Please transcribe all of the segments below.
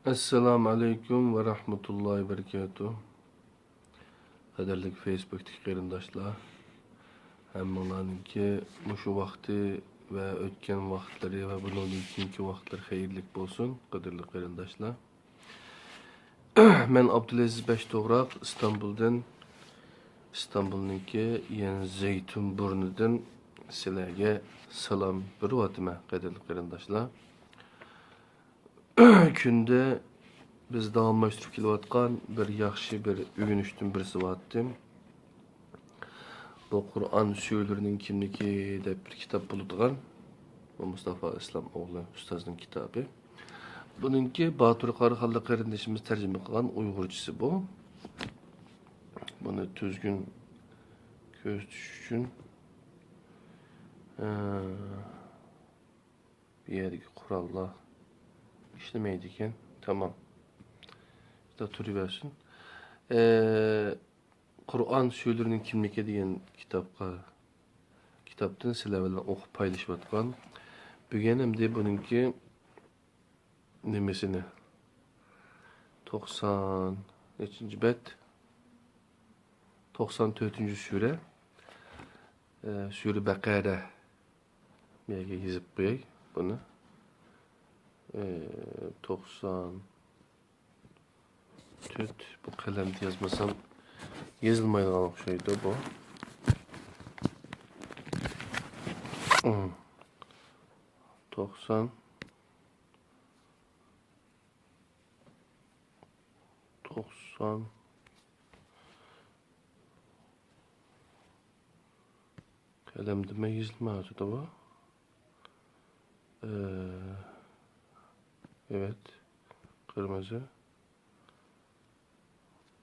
Assalamu alaikum ve rahmetullahi ve berekatuhu. Kaderlik Facebook'taki qarindaşlar. Hammalarınki muşu vakti ve ötken vaktleri ve bunun ilkinki vaktler hayırlık bolsun. Kaderlik qarindaşlar. Men Abdülaziz Beştoğrak İstanbul'nki yani Zeytinburnu'dan sizlerge salam berýärdim kaderlik qarindaşlar. Günde biz davamlaştırıp kelyapatkan bir yaxşı bir ügünüşdün birisi batdım. Bu Kur'an süýeleriniň kimligi dep bir kitap bulunýan. Bu Mustafa İslam oğlu ustazyň kitaby. Bununki Batur Qarıxanly qarindaşymyz terjime kılgan Uygurçysy bu. Bunu düzgün göz düşüş üçün bir yerdeki kurallar işlemeydi iken tamam. Da turıversin. Kur'an süýeleriniň kimligi diýen kitapdan sizler bilen okup paylaşıp atkan. Bugün hem de bununki nemesini 90 neçinci bet 94. sure Sure Bakara mege yazıp koyay bunu 90 bu kalemde yazmasam yazılmayacak şeydi bu. 90 kalemde yazılmayacak da bu. Evet. Kırmızı.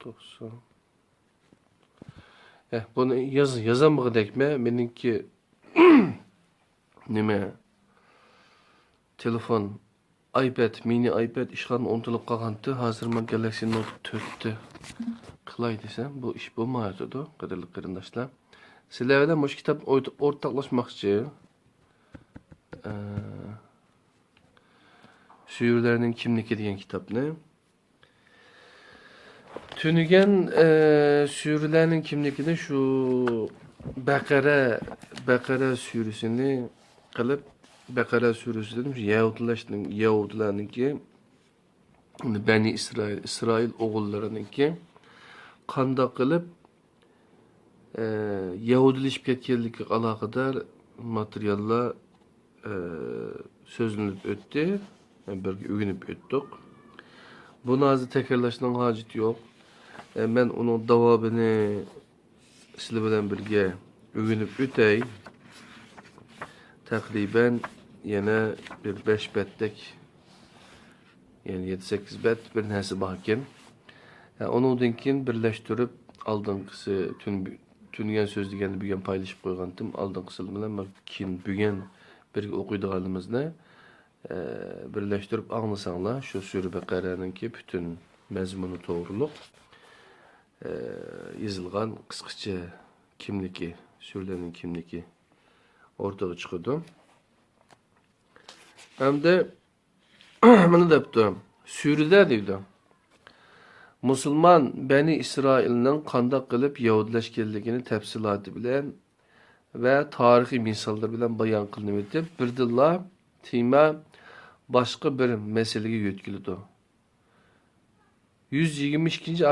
90. Bunu yazan bu dekme. Meninki nime? Telefon, iPad, mini iPad işgan unutulup kalgandı. Hazır mı Galaxy Note 4'tü. Kılay desem bu iş bu mağazadı. Kaderlik qarindaşlar. Sizlerle muş kitap ortaklaşmakçı. Süýürleriň kimligi diýen kitap ne? Tünügen süýürleriň kimligini şu Bakara süýresini kılıp Bakara süýresi dedim. Yahudilarınki Beni İsrail oğullarınki kanda kılıp Yahudileşip ketkenlikle alakadar materyalla sözlenip öttü. Bir ügünüp öttük. Bunu azı tekrarlaşının hacet yok. Ben onun davabını sizle bilen birge ügünüp ötey. Takriben yine bir 5 bettek yani 7-8 bet bir nesi bakken. Onu dinkin birleştirip aldığınkısı tüngen söz digende bugün paylaşıp koygandım. Aldığınkısı bilen bugün bir okuyduğumuz ne? Birleştirip anlasanlar şu Sure Bakara'nınki bütün mezmunu doğruluk yazılgan kıskaça kimligi, sürelerin kimligi ortaya çıkıyordu. Hem de bunu da yaptım. Sürüler diyordu. Müslüman Beni İsrail'nin kanda kılıp Yahudileşkenligini tefsilatı bilen ve tarihi misallar bilen bayan kılınmıştı. Birdillah tima başka bir meseleye yetkilidir. 122.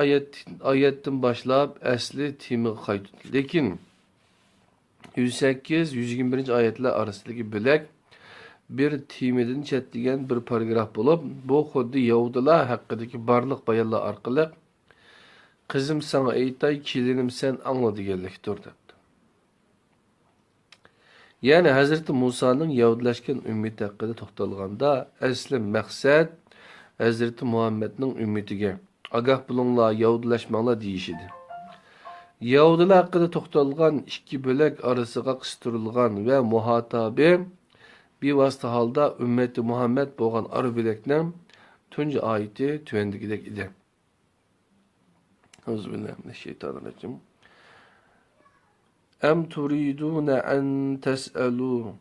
ayetten başlayıp asli timi kayıtlı. Lekin 108-121. ayetler arasındaki bilek bir timidin çettigen bir paragraf bulup bu xuddi Yahudilar hakkındaki barlık bayanlar arkalık kızım sana aytay kelinim sen anla degenlikdir depdi. Yani Hazreti Musa'nın Yahudileşken ümmeti hakkında toxtalganda asli maksat Hazreti Muhammed'nin ümmetiga agah bulunlar Yahudileşmanglar deyişidi. Yahudiler hakkında toxtalgan iki bölek arasıga kıstırılgan ve muhatabi bir vasıta halda ümmeti Muhammed boğan arı bilekten tunca ayeti tüvendikidek idi. Euzubillahimineşşeytanirracim. Em turidune en tes'elu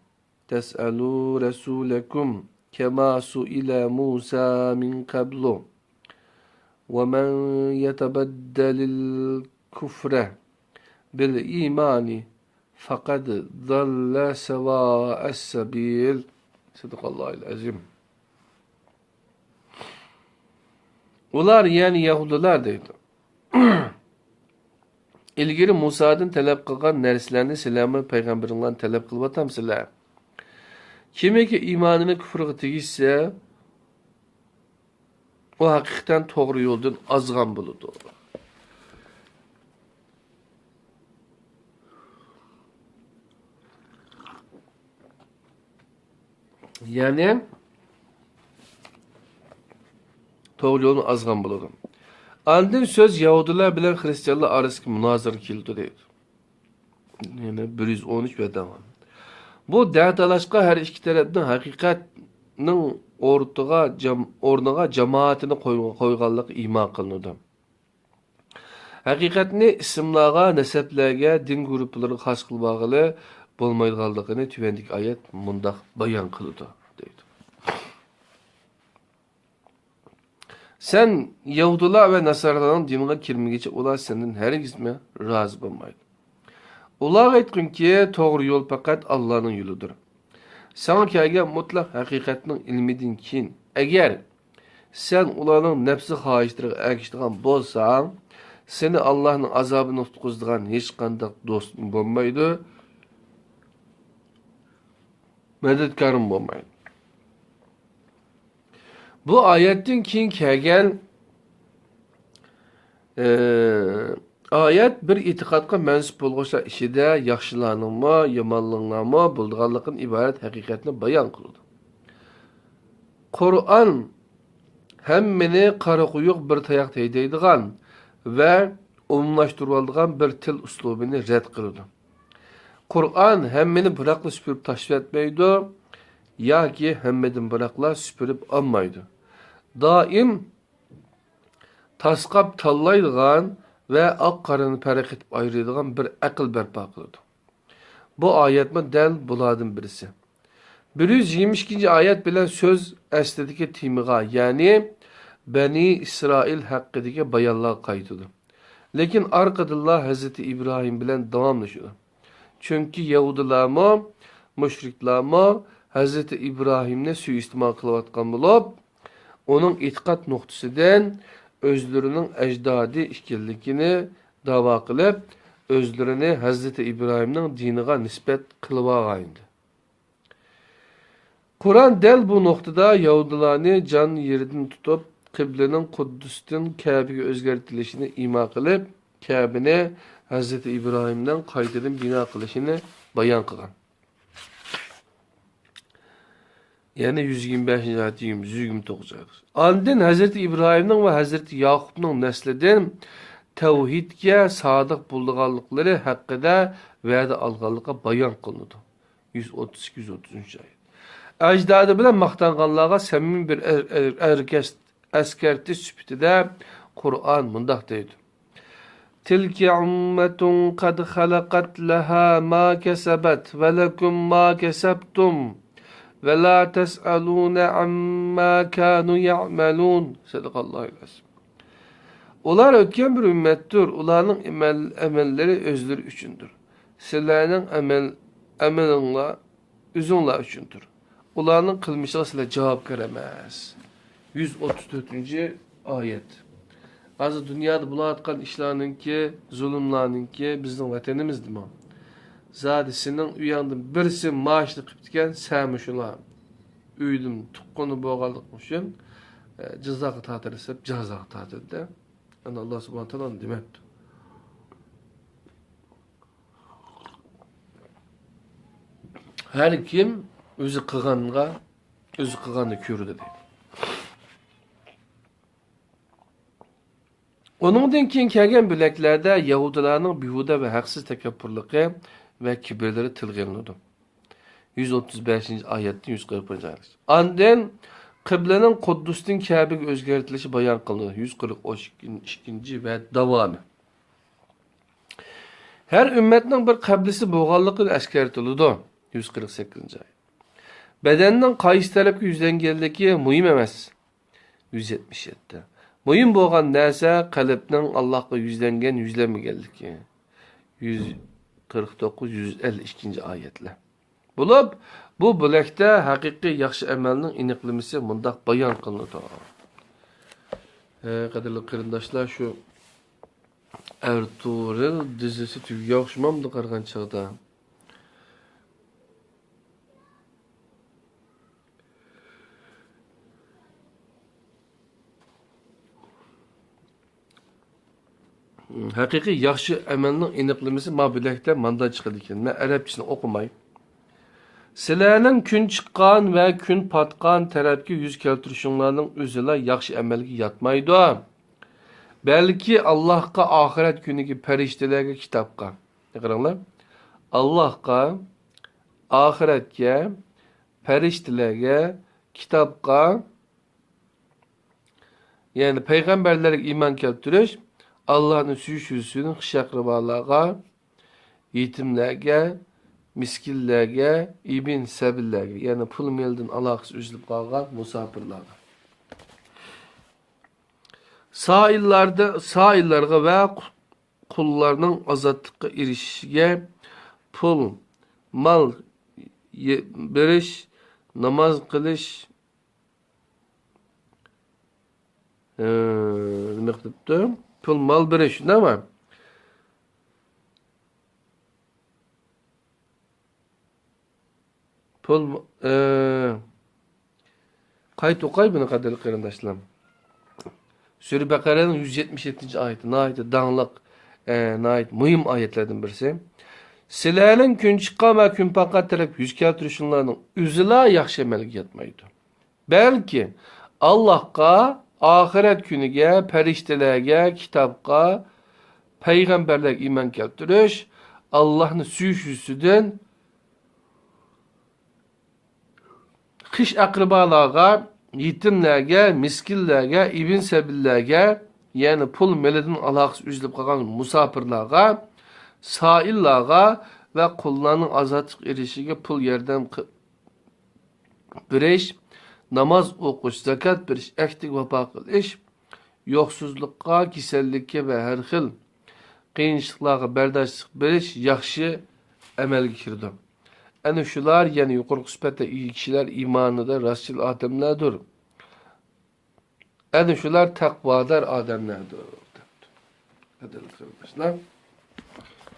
Resûlekum كما سئل موسى من قبل ومن يتبدل الكفر بالإيمان فقد ضل سواء السبيل. Sadakallahul azim. Ular yani Yahudiler deydi. İlgiri Musa'dan talep kılgan nerslerini selamı peygamberimden talep kılıp atamsılar. Kimi ki imanını küfürü tegişse o hakikaten doğru yoldan azgan buludu. Yani doğru yolunu azgan buludu. Andın söz Yahudiler bilen Hristiyanlar arasındaki münazara kildi deydi. Yani 113 ve devam. Bu dağdalaşka her iki tarafdan hakikatinin ornağa cemaatini koyganlık iman kılınırdı. Hakikatini isimlağa, neseplerge, din grupları has kılbağılı bolmaydıqanlığını tüvendik ayet mundaq bayan kıldı deydi. Sen Yahudiler ve Nasaraların dinine kirmegiçe ular senden her gizme razı bulmaydı. Ular aytqın ki doğru yol fakat Allah'ın yoludur. Sana kelgen mutlak hakikatinin ilmidin kin. Eğer sen ularning nefsi xohishlariga ergishadigan bo'lsang, seni Allah'ın azabını tutquzdigan hech qanday do'sting bo'lmaydi, madadkoring bo'lmaydi. Bu oyatdan keyin kelgan ayet bir itiqadga mansub bo'lg'uchilar ishida yaxshilarningmi, yomonlarningmi bo'lganligidan iborat haqiqatni bayon qildi. Qur'on hammani qara quyuq bir tayoq tegadigan va umumlashtirib oladigan bir til uslubini rad qildi. Qur'on hammani biroqla supurib tashlatmaydi yoki hammadan biroqla supurib olmaydi. Doim tasqab tanlaydigan ve ak-qarını farq etib ayıradigan bir aql barpo qiladi. Bu oyatma dal bulardan birisi. 122 oyat bilan so'z aslidagi temiga, ya'ni Bani İsrail haqidagi bayonlar qaytadi. Lekin orqadan Hazreti İbrahim bilan davomlashadi. Chunki Yahudilarmi, mushriklarmi Hazreti İbrahimni suiiste'mol qilayotgan bo'lib, uning e'tiqod nuqtasidan özlerinin ecdadi işkillikini dava qilib, özlerini Hazreti İbrahim'nin diniga nispet qilib. Kur'an del bu noktada Yahudilarni can yeridan tutup, kıblenin Kuddus'tan Kabe'ye özgertilişini ima qilib, Kabe'ni Hazreti İbrahim'den qaytadan bina qilishini bayon qilgan. Yani 125. ayet 129. Andın Hazreti İbrahim'nin ve Hazreti Yakup'ның nesliden tevhidge sadık bulduğanlıkları hakkında vədə alğanlığa bayan kılındı. 132-133. ayet. Əcdadı bilen maqtanğanlığa səmimi bir əskerti sübtide Kur'an mundaq deydi. Tilki ummetun qad xalaqat laha ma kesebet ve lekum ma kesebtum. Ve la tes'alûne amma kânû ya'melûn. Sadakallahul azim. Ular ötken bir ümmettir. Ularning emelleri özleri üçündür. Sizlerinin emelinla üzünla üçündür. Ularning kılmışlığı sizler cevap veremez. 134. ayet. Azı dünyada bulatkan işlerninki, zulümlerninki bizim vatanımız değil mi? Zadisining uyandım birisi maaşlı qiptiken sen şuna uydim tuqqunu boğaldık üçün cızağı tatırısıp cızağı tatırdı. Yani Allah subhanahu ta'ala demekti. Her kim özü qıganını körüdü deydi. Onundan keyin kelgan bileklerde Yahudilarning bihuda ve haksız tekabbürlüğü ve kibirleri tilg'anadi. 135. ayetden 140. ayet. Anden kıblenin Kuddus'tan Kabe'ye özgertilişi bayan kılındı. 142. ve devamı. Her ümmetinin bir kıblesi boğallıkını eskertildi. 148. ayet. Bedenning qaysi tarafga yuzlanganligi muhim emas. 177. Muhim bo'lgan narsa qalbning Allohga yuzlangan, yuzlanmaganligi. 149, 152 oyatlar. Bo'lib, bu bo'lakda haqiqiy yaxshi amalning aniqlamasi mundaq bayon qilinadi. Qadrli qarindoshlar, shu Ertuğrul dizisi tügüge okşamamdı qarğan çağda. Haqiqiy yaxshi amalning aniqlamasi ma bilakda manda chiqadi ekan. Men arabchasini o'qimay. Sizlarning kun chiqqan va kun patgan tarafga yuz keltirishinglarning o'zila yaxshi amalga yatmaydi. Belki Allah'a ahiret günüki periştelerge kitapka. Qaranglar. Allah'a ahiretge periştelerge kitapka yani peygamberlerge iman keltiriş Allah'ın suyuşusunu hışakrıbalarga yetimlerge miskillerge ibn sebillerge yani pul meldin alaqız üzülüp qalğan musafirlarga saillarga ve kullarının azatlıkka erişişige pul, mal beriş, namaz kılış mektupta pul, mal beriş ne var? Pul kayıt okay bunu kadarlı qarindoshlar. Sure Bakara'nın 177. ayeti. Nayet dağınlık, nayet mühim ayetlerden birisi. Sizlerinin gün çıkan ve gün pakat taraf yüz keltirişinlerinin üzüla yaxşı emelge yatmaydı. Belki Allah'a, ahiret günüge, periştelerge, kitapka, peygamberler iman keltiriş, Allah'ın suyuşüsüdün, kış akrabalarga, yetimlerge, miskillerge, ibn sebillerge, yani pul meledin alaqız üzülüp qalğan musafirlarga, saillarga ve kullarının azatlık erişige pul yerden biriş, namaz okuş, zakat biriş, ektik vapa qilish, yoksuzlukka, kisellikke ve her xil qiyinchiliklarga bardoshlik berish yaxshi amalga kirdi. Ana shular yani yuqorqi sifatda iyi kişiler imanida rastchil odamlardir. Ana shular taqvodor odamlardir. Qadrli qarindoshlar.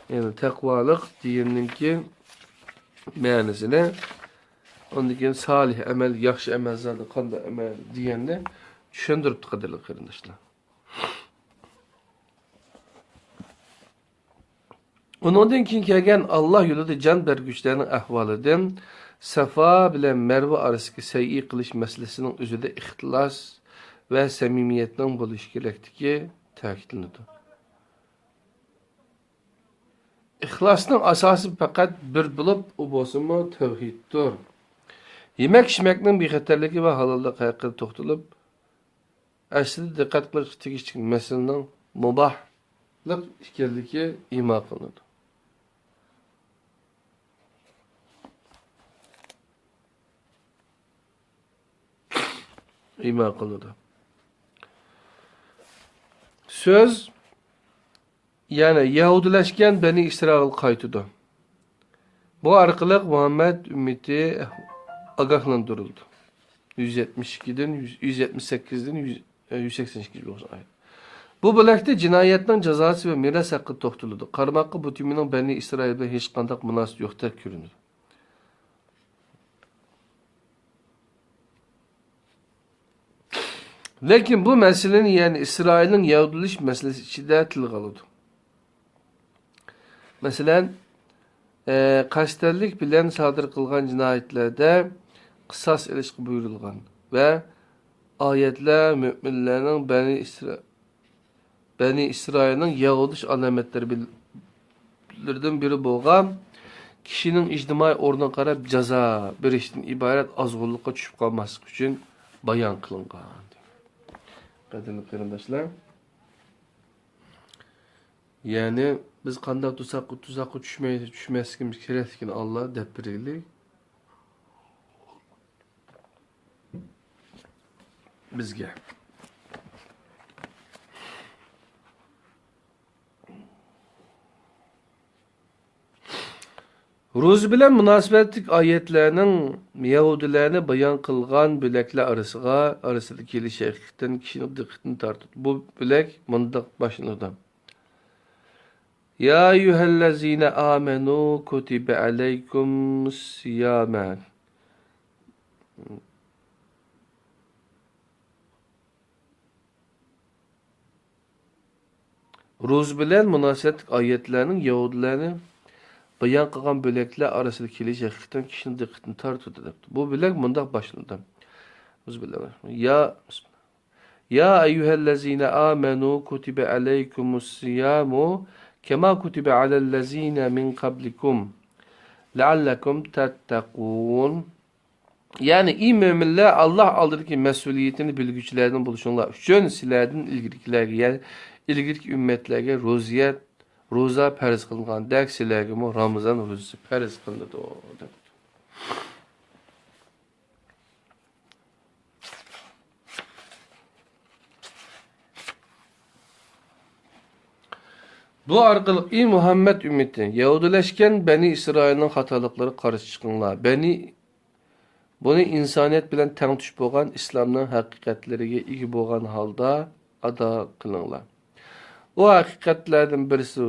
Yani taqvolik deganninki ma'nosini ondan keyin solih amal, yaxshi amal zodi qanday amal deganni tushuntiribdi qadrli qarindoshlar. Ondan keyin kelgan Allah yo'lida jon berguchilarning ahvolidan Safa bilan Marva orasidagi sa'iy qilish masalasining o'zida ixtilos va samimiyatning bo'lishi kerakligi ta'kidlanadi. İxlosning asosi faqat bir bo'lib, u bo'lsa-mu tavhiddir. Yemak-ichmakning bexatarligi va halollik haqida to'xtalib, aslida diqqat qilish tegishli masalaning mubohlik ekanligi iymon qilinadi. İman kılındı. Söz yani Yahudileşken Beni İsrail kaytıdı. Bu arkalık Muhammed ümmeti agahlandırıldı. 172'den 178'den 182 ayet. Bu bölekte cinayetin cezası ve miras hakkı toxtuludu. Qarmaqqa bu tümünün Beni İsrail'de hiç qandaq münasib yoxdur görünür. Lakin bu meselenin yani İsrail'in Yahudiliş meselesi içinde tilga alındı. Mesela kasterlik bilen sadır kılgan cinayetlerde kısas ilişki buyurulgan ve ayetler müminlerin Beni İsrail'in Yahudiş alametleri bildirdiğin biri bolgan kişinin ictimai ordan qarab jaza berishdan ibaret azgınlıkka düşüp kalması için bayan kılıngan. Qadrli qarindoshlar. Yani biz qanday tuzaqqa tushmasligimiz kerakligini Alloh deb beraylik. bizge. Ro'za bilan munosabatlik oyatlarning Yahudilarni bayon qilgan bo'laklar orasida kelish haqiqatan kishining diqqatini tortadi. Bu bo'lak mundaq boshlanadi. Ya eyyuhellazina amanu kutiba alaykumus siyama. Ro'za bilan munosabatlik oyatlarning Yahudilarni bayan qilgan bo'laklar orasida kelish haqiqatan kishining diqqatini tortadi debdi. Bu bo'lak mundaq boshlanadi. Ya eyyuhellazina amanu kutiba alaykumus siyamu kema kutiba alellezina min qablikum leallekum tattaqun. Yani iyi müminler Allah aldırki mesuliyetini bilgüçlerden buluşunlar. Şön silerden ilgilikilerge yani ilgilik ümmetlerge roza perz kılıngan dek silerge mu Ramazan rozası perz kılındı o. Bu arkalık iyi Muhammed ümmeti Yahudileşken Beni İsrail'in hatalıkları karşı çıkınlar. Bunu insaniyet bilen teng tushib bo'lgan islomning haqiqatlariga ega bo'lgan holda ado qilinglar. O haqiqatlardan birisi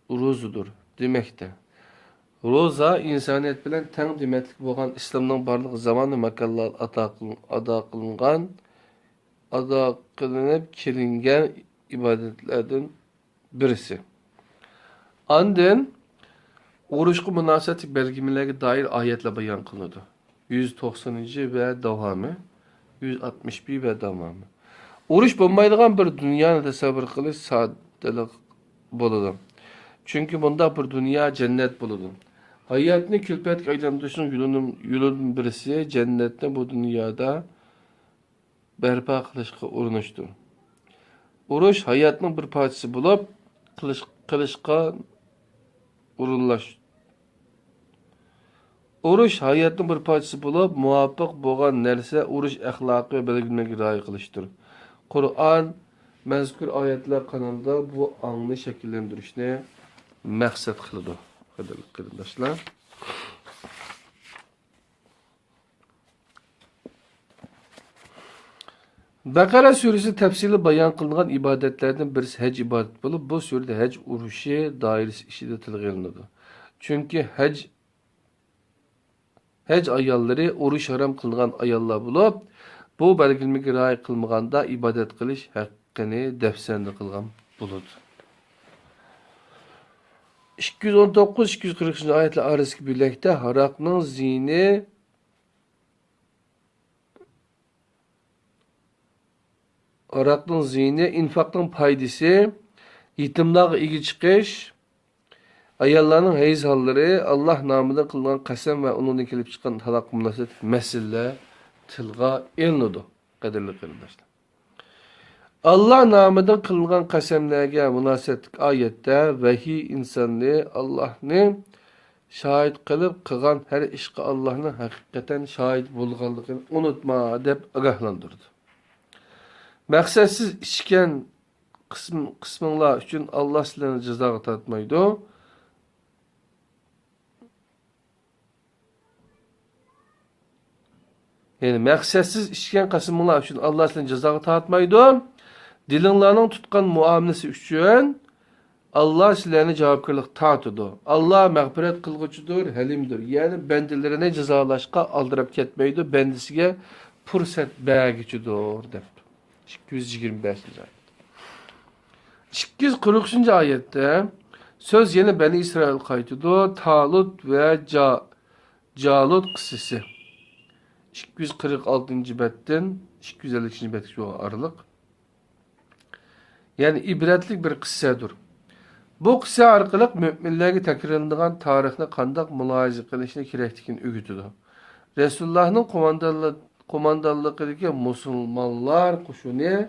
ro'zadir demakda. Ro'za insoniyat bilan teng demaklik bo'lgan islomning barliq zamon va makonlar ado qilinib kelingan ibodatlardan birisi. Andın urushga munosabatli belgimalarga doir oyatlar bayon qilinadi. 190. ve devamı, 161 ve devamı. Uruş bo'lmaydigan bir dünyani tasavvur qilish soddalık bo'ladi. Çünkü bunda bir dünya cennet bo'ladi. Hayatni külpatga aylantirishning yo'lining birisi cennetni bu dünyada barpo qilishga urinishdir. Urush hayotning bir parchasi bo'lib, qilishga urinlash. Urush hayotning bir parchasi bo'lib, muvofiq bo'lgan narsa urush axloqi va belgilarga rioya qilishdir. Qur'on mazkur oyatlar kanalida bu ongni shakllantirishni maqsad qiladi. Qadrli qarindoshlar. Baqara suresi tafsili bayon qilingan ibodatlardan birisi haj ibodat bo'lib, bu surada haj urushi doirasi ichida tilga olinadi. Chunki haj ayolları urush haram qilgan ayollar bo'lib, bu belgilarga rioya qilmaganda ibodat qilish haqqini dafsanda qilgan bo'ladi. 219-240 oyatlar orasidagi bo'lakda aroqning ziyni, infaqning foydasi, yetimlarga ega chiqish, ayollarning hayz hollari, Allah nomidan qilgan qasam va undan kelib chiqqan taloq munosabat masalalar tilga ilinadi. Qadrli qarindoshlar. Allah nomidan qilgan qasamlarga munosabatli oyatda vahiy insonni Allohni shohid qilib qilgan har ishga Allohning haqiqatan shohid bo'lganligini unutma deb ogohlantirdi. Maqsadsiz ichgan qisminglar uchun Allah sizlarni jazoga tortmaydi. Yani maqsadsiz ichgan qisminglar uchun Allah sizlarni jazoga tortmaydi. Dilinglarning tutgan muomalasi uchun Allah sizlarni javobgarlik tortadi. Allah mag'firat qilg'uchidir, halimdir. Yani bandalarini jazolashga aldirib ketmaydi, bandasiga fursat berguchidir deb. 225. ayet. 243. ayette söz yine Beni İsrail qaytıdı. Talut ve Calut kıssası. 246. betten 252. bet şu aralık. Yani ibretlik bir kıssadır. Bu kıssa arkalık müminlerge tekrarlandıgan tarihine kandak mülahaza qilishni kerakligini öğütüdü. Resulullah'ın komandanlıqdaki musulmonlar qo'shini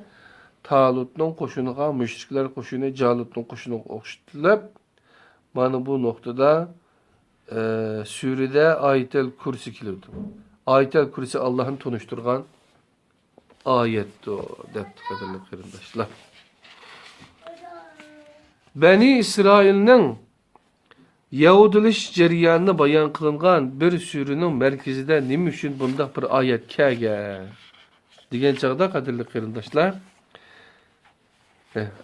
Talutning qo'shiniga mushriklar qo'shini Jalutning qo'shiniga o'xshatilib, mana bu noktada surada Ayetel Kursi keladi. Ayetel Kursi Allah'ın tunuşturgan ayetdir, depti kadarlı kırındaşlar. Beni İsrail'nin Yahudiliş jeriyanını bayan kılıngan bir sürünün merkezinde nima üçün bundaq bir ayet kelgan degan chaqda qadrli qarindoshlar.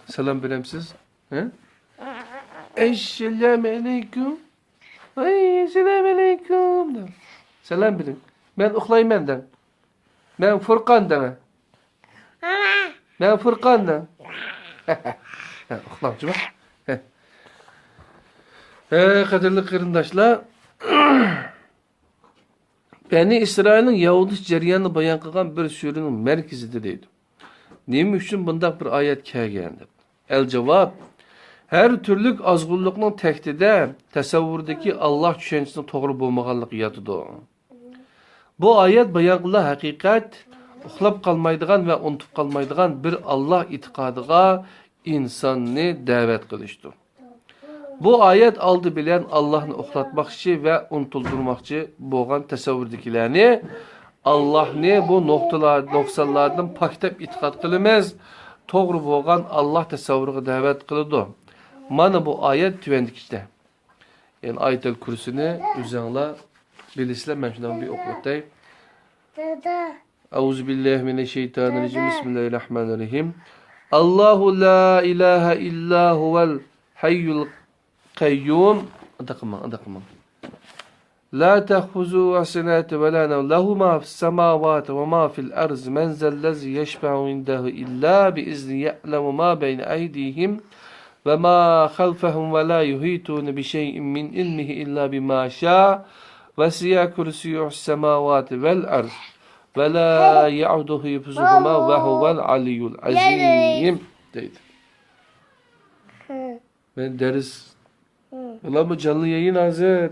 Selam beremsiz. Assalomu alaykum. Ay, assalomu alaykum. Selam bering. Men uxlayman deng. Men Furqon deng. Men Furqon deng. Uxlamchi bak. Qadrli qarindoshlar. Beni İsrail'in Yahudi jeriyanını bayan qilgan bir sürünün merkezida deydi. Nima üçün bundaq bir ayet kelgan deb. El cevap, her türlük azgınlıkның tehdide tasavvurdaki Allah düşüncesinin to'g'ri bo'lmaganligi yotidir. Bu ayet bayan qilgan haqiqat uxlab qolmaydigan va unutib qolmaydigan bir Allah itiqadiga insonni da'vat qilishdir. Bu ayet aldı bilen Allah'ını uxlatmakçı ve unutuldurmakçı bo'lgan tasavvurdagilarni Allah'ni bu noksanlardan paktab itiqad qilamiz, to'g'ri bo'lgan Allah tasavvuriga da'vat qiladi. Mana bu ayet tüvendikiçte. Yani Ayetel Kürsü'nü üzerine bilisizler. Ben şundan bir okutayım. Euzubillahimineşşeytanirracim. Bismillahirrahmanirrahim. Allahu la ilahe illa huvel hayyul kayyum. Adakımam. La tehfuzu asinati ve la nev. Lehu ma fis semavati ve ma fil arz. Men zellezi yeşfe'u indehu illa bi izni ye'lemu ma beyne eydihim. Ve ma khalfahum ve la yuhitun bi şey'in min ilmihi illa bima şa. Ve siya kürsüyu's semavati vel arz. Ve la ya'uduhu hifzuhuma ve huvel aliyyul azim. Deydi. Ben deriz. Ulan bu canlı yayın hazır.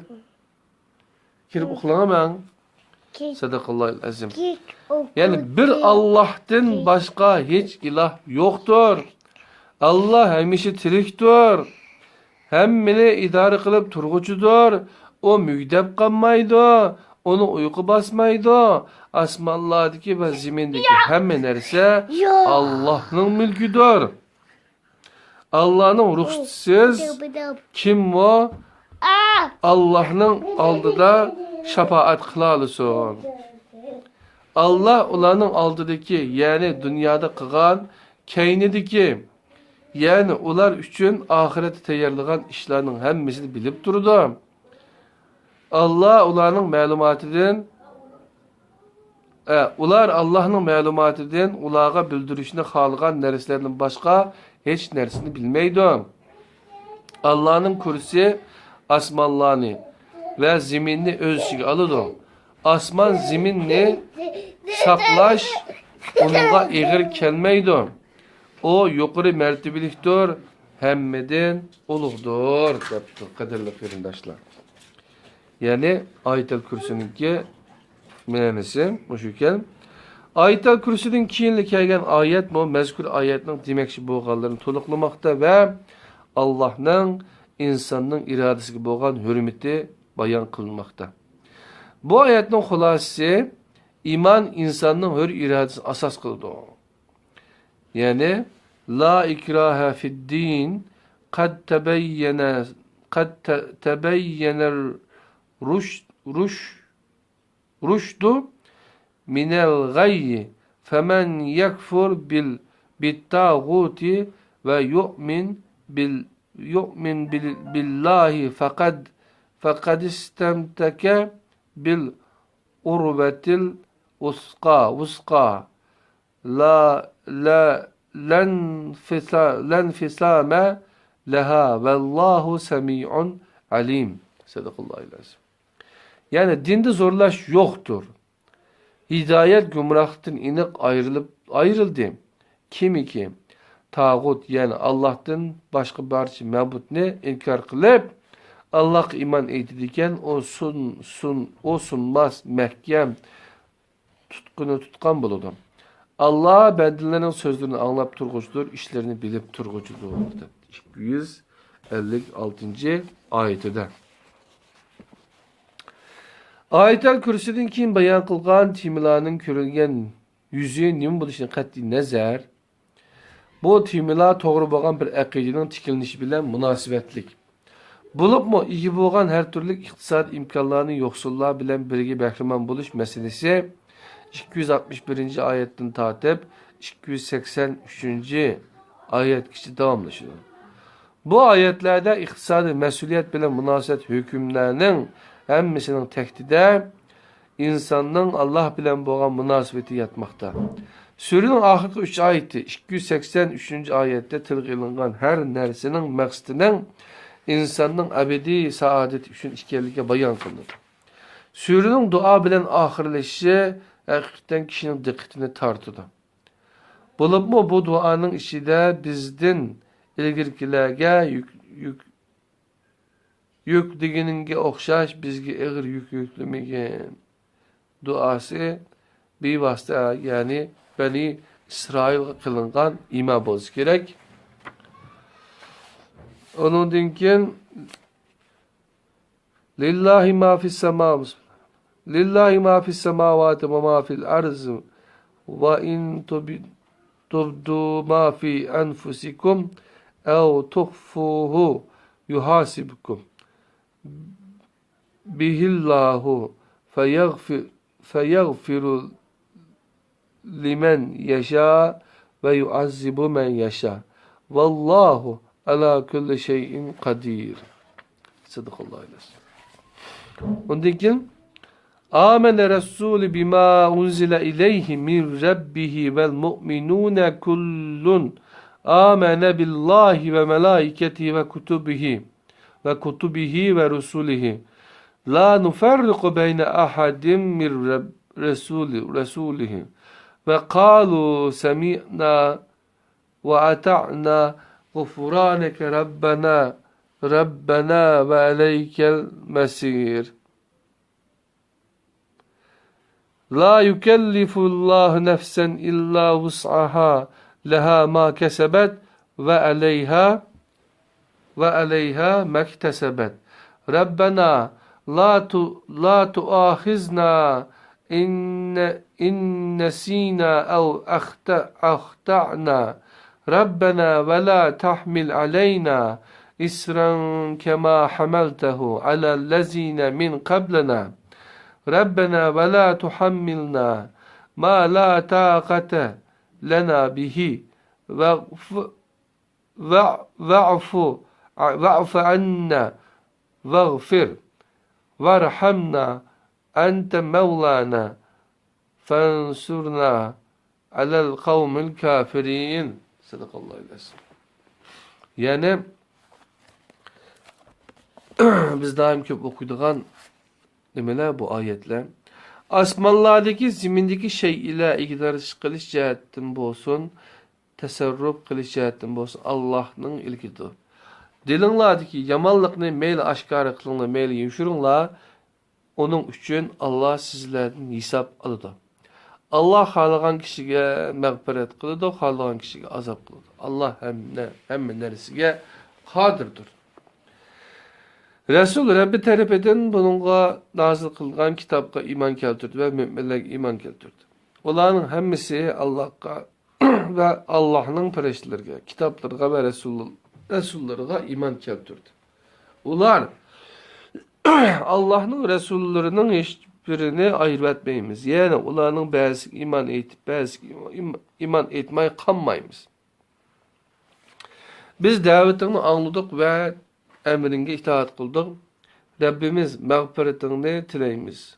Kirip uxlanamam. Sadakallahul azim. Yani bir Allah'tan başka hiç ilah yoktur. Allah hemişe tiriktir. Hemmini idare kılıp turgucudur. O mügdep kalmaydı. Onu uyku basmaydı. Asmallardaki ve zimindeki hemen nerse Allah'ın mülküdür. Allah'ın ruhsuz kim o? Allah'ın aldıda şefaat kılalısın. Allah onların aldıdaki yani dünyada kılan keynideki yani ular üçün ahireti tayyorlagan işlerinin hemmisini bilip durdu. Allah ularning ma'lumotidan ular Allah'ın ma'lumotidan ularga bildirishni xohlagan narsalardan boshqa hech narsani bilmaydi. Allah'ın kursi asmanlarni ve ziminni öz içine alır. Asman ziminni saklaş onunla eğir kelmeydi. O yukarı mertebeliktir, hemmeden uluğdur. Kaderli kırındaşlar. Yani Ayetel Kürsü'nünki menenesi, müşüken. Ayetel Kürsü'nün kiyinli kelgen ayet mi? Mezkur ayetinin demekçi boğalarını toluklamakta ve Allah'ın insanın iradesi boğan hürmeti bayan kılmakta. Bu ayetin hulasisi iman insanın hür iradesi asas kıldı. Yani la ikraha fid din kad tebeyyene rüşdu minel gayyi femen yekfur bit tağuti ve yu'min billahi fakat istemteke bil urvetil uska len fisame leha vallahu semi'un alim. Sadakallahülazim. Yani dinde zorlaş yoktur. Hidayet gümrahtan inik ayrıldı. Kimi ki tağut yani Allah'tan başka barçı mabutni inkar kılıp Allah iman eytidiken o sunmaz mehkem tutkunu tutkan buludu. Allah bendilerinin sözlerini anlap turgucudur, işlerini bilip turgucudur. 256. ayetide. Ayetel Kürsü'den kim bayan kılgan timilanın körülgen yüzü nima bo'lishini qat'iy nazar bu temilar to'g'ri bo'lgan bir aqidaning tiklanishi bilan munosabatlik. Bo'libmi ega bo'lgan har turli iqtisodiy imkonlarni yo'qsullar bilan birga bahramand bo'lish masalasi 261-oyatdan tortib 283-oyatgacha davomlashadi. Bu oyatlarda iqtisodiy mas'uliyat bilan munosabat hukmlarining hammasining taktida insonning Alloh bilan bo'lgan munosabati yotmoqda. Suraning oxirgi 3 oyati 283-oyatda tilga ilingan har narsaning maqsadining insonning abadiy saodati uchun ekanligi bayon qilinadi. Suraning duo bilan oxirlashishi haqiqatan kishining diqqatini tortadi. Bo'libmi bu duoning ichida bizdan ilgirkilarga yük degeninge o'xshash bizga ig'ir yük yuklamagan duosi bevosita, ya'ni Bani İsrail qilingan ima bo'lsa kerak. Onundan keyin lillahi ma fis samawati lillahi ma fis samawati ve ma fil arzi ve in tubdu ma fi anfusikum ev tuhfuhu yuhasibukum bihillahu feyaghfiru limen yasha ve yuazzibu men yasha vallahu ala kulli şeyin kadir. Sadakallahu aleyhi. Ondan keyin Amene Resul bima unzila ileyhi min rabbihi vel mu'minuna kullun amene billahi ve melaiketihi ve kutubihi ve rusulihi la nufarriqu beyne ahadim min rasulihi ve kalu semi'na ve ata'na gufraneke rabbena ve aleykel mesir. La yukellifullahu nefsen illa vus'aha leha ma kesebet ve aleyha mektesebet. Rabbena la tuahizna in nesina ev ahta'na. Rabbena ve la tahmil aleyna isran kema hamaltehu alellezine min qablena. Rabbena ve la tuhammilna ma la taqate lena bihi ve'fu anna veğfir varhamna ente mevlana fansurna alel kavmil kafirin. Sadakallahu aleyhi. Yani biz daim köp okuyduğun demeler bu ayetler. Asmanlardaki, zimindeki şey ile iqtidar qilish jihatdan bo'lsin, tasarruf qilish jihatdan bo'lsin, Allohning ilkidir. Dilinglardagi yomonlikni mayli oshkora qilinglar, mayli yushiringlar, onun uchun Alloh sizlardan hisob oladi. Alloh xohlagan kishiga mag'firat qiladi, xohlagan kishiga azob qiladi. Alloh hamma narsaga qodirdir. Resul Rabbi tarafından bununla nazil kılgan kitapka iman keltirdi ve müminlerge iman keltirdi. Onların hemmisi Allah'a ve Allah'ın perişlerine, kitaplarına ve Resullerine iman keltirdi. Ular Allah'ın Resullerinin hiçbirini ayırt etmeyimiz. Yani onların bazı iman etip, bazı iman etmeyi kanmayımız. Biz davetini anladık ve emrine itaat kıldık. Rabbimiz mağfiretini tileyimiz.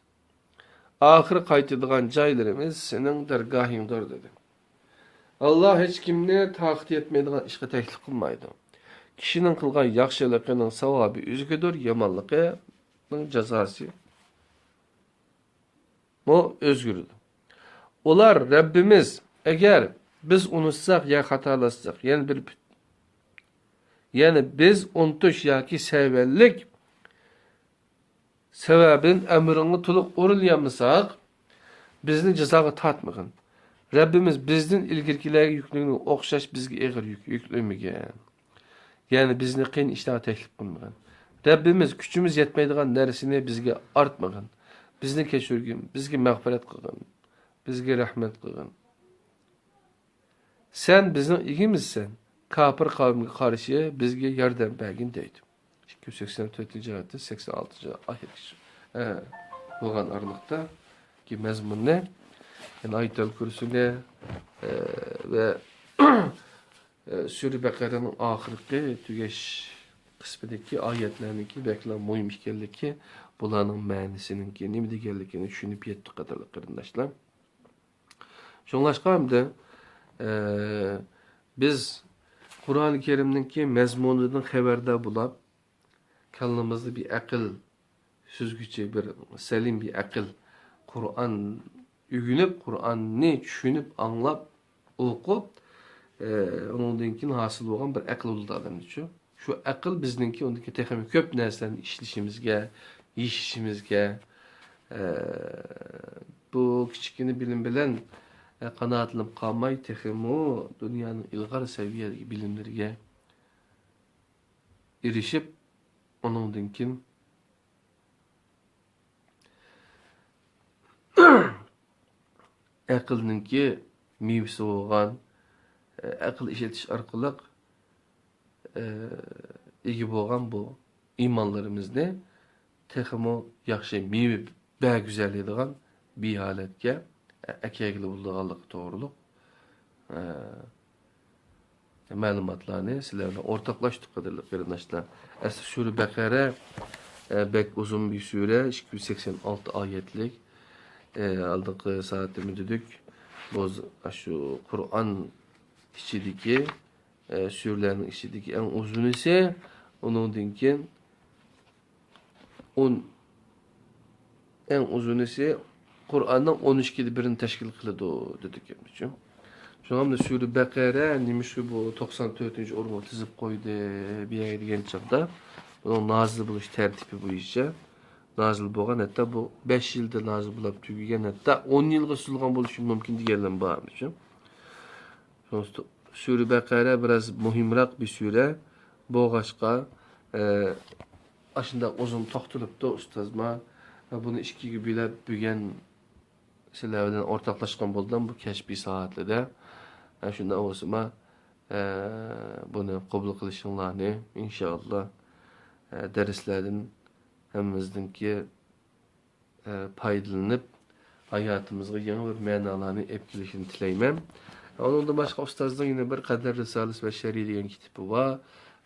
Ahir kaytıdığan caylarımız senin dergahındır dedi. Allah hiç kimne takdir etmeydiğin işe teklif kılmaydı. Kişinin kılgan yaxşılıkının savabı üzgüdür, yamanlıkının cezası o özgürdür. Olar Rabbimiz eğer biz unutsak ya hatalaşsak, yani biz unutuş ya ki severlik sebebin emrini tuluk urulayamasak bizni cezaga tatmagın. Rabbimiz bizden ilgirkilerge yüklüğünü okşaş bizge eğer yüklemegen. Yani bizni qiyin işlerine teklif kılmagan. Rabbimiz küçümüz yetmeydiğen neresini bizge artmagan. Bizni keşürgün, bizge mağfiret kılgın, bizge rahmet kılgın. Sen bizim igimizsen, kafir kavmiga karşı bizge yardım bergin deydi. 284. ayette 86. ayet. Bo'lgan aralıkta ki mezmun ne? Yani Ayet-el Kürsü'ne ve Sure Bakara'nın ahirki tügeş kısmındaki ayetlerindeki beklen muhim ikenliki bulanın ma'nisininki nima deganligini tushunib yetdi qatorli qarindoshlar. Şoňlaşqa hamda biz Qur'on-i Kerimninki mazmunidan xabardor bo'lib, kallamizda bir aql süzgüçe bir selim bir akıl Kur'an ügünüp Kur'an'ı düşünüp anlap okup onundan keyin hasıl olan bir akıl oldu adam için. Şu akıl bizninki ondaki texmi köp narsalarni işlişimizge, yeyişimizge bu kichikini bilim bilen qanoatlanib qolmay texmi dünyanın ilgari seviyedagi bilimlerge erişip onundan keyin aqlninki mevsi bo'lgan aql işletiş arqali ega bo'lgan bu iymonlarimizni texmo yaxshi mevi ba güzelliğidigan bir holatga akagili bo'lganligi to'g'riliq ma'lumotlarni sizlarga o'rtoqlashdik qadrli qarindoshlar. Asli Sure Baqara bek uzun bir sure 286 oyatlik. Aldığı saatimi dedik. Bu şu Kur'an içindeki sürelerin içindeki en uzun ise onun dinken en uzun ise Kur'an'dan 12'de birini teşkil kıldı dedik yapmışım. Şu anda Sure Bakara neymiş bu 94. orma tizip koydu bir yere diyen çapda. Bunun nazil buluş tertibi bu işe. Nazil bo'lgan hatta bu 5 yilda nazil bo'lib tugagan hatta 10 yilga suzilgan bo'lishi mumkin deganlar bormish. Sure Baqara biraz muhimroq bir sure. Bo'g'ashqa aşında uzun to'xtalibdi ustozma. Buni ikkiga bilib bo'lgan sizlar bilan o'rtoqlashgan bo'ldim bu kashfiy soatlarda. Shunda o'zima buni qabul qilishinglarni inshaalloh darslardan hemimizdeki paydalanıp hayatımızga yeni bir manalarını etkileyişini tileymem. Onun da başka ustazdan yine bir Kader Risalesi ve Şer'i diyen kitabı var.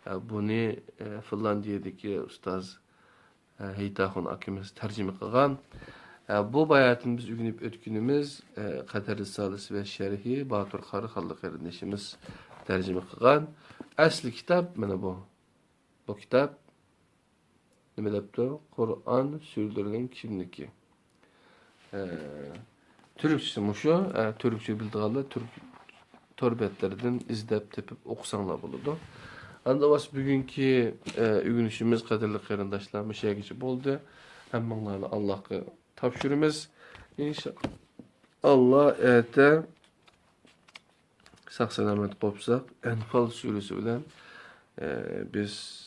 Bunu Finlandiya'daki ustaz Heytahun Akimiz tercüme kılgan. Bu bayatımız ügünüp ötkünümüz Kader Risalesi ve Şer'i Batur Karı Hallı kardeşimiz tercüme kılgan. Asli kitap bana bu. Bu kitap nima debdi? Qur'on suralarining kimligi. Türkçesi muşu, Türkçe bildiğinler Türk torbetlerinden izlep tepip okusanglar buludu. Anda vas bugünkü ügünüşümüz qadirli qarindoshlar müşagici boldu. Hammalarni Allohga topshiramiz. İnşallah Allah ete sağ selamet qopsak Enfal suresi bilen biz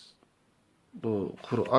bu Kur'an